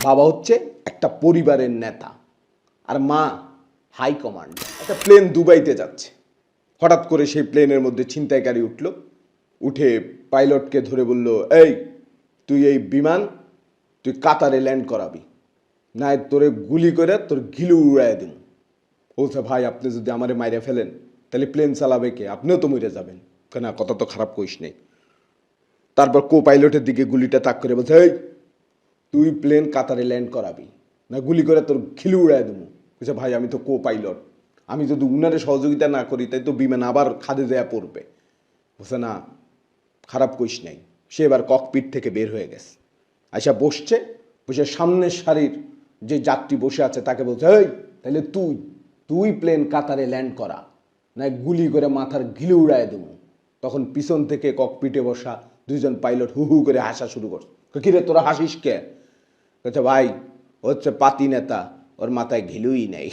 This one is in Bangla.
বাবা হচ্ছে একটা পরিবারের নেতা আর মা হাই কমান্ড। একটা প্লেন দুবাইতে যাচ্ছে, হঠাৎ করে সেই প্লেনের মধ্যে ছিনতাইকারী উঠল, উঠে পাইলটকে ধরে বলল, এই তুই এই বিমান তুই কাতারে ল্যান্ড করাবি, না তোরে গুলি করে তোর ঘিলু উড়াই দিন। বলছে, ভাই আপনি যদি আমারে মাইরে ফেলেন তাহলে প্লেন চালাবে কে, আপনিও তো মরে যাবেন। কেন, কথা তো খারাপ কইস নেই। তারপর কো পাইলটের দিকে গুলিটা তাক করে বলছে, এই তুই প্লেন কাতারে ল্যান্ড করাবি, না গুলি করে তোর খিলি উড়াই দেবো। বলছে, ভাই আমি তো কো পাইলট, আমি যদি উনারে সহযোগিতা না করি তাই তো বিমান আবার খাদে দেয়া পড়বে। বলছে, না খারাপ কইস নাই। সে এবার ককপিট থেকে বের হয়ে গেছে, আচ্ছা বসছে, বসে সামনের সারির যে যাত্রী বসে আছে তাকে বলছে, এই তাহলে তুই তুই প্লেন কাতারে ল্যান্ড করা, না গুলি করে মাথার ঘিলে উড়ায় দেবো। তখন পিছন থেকে ককপিটে বসা দুইজন পাইলট হু হু করে হাসা শুরু করছে। কিরে তোরা হাসিস কে? বলছে, ভাই হচ্ছে পাতি নেতা, ওর মাথায় ঘিলুই নেই।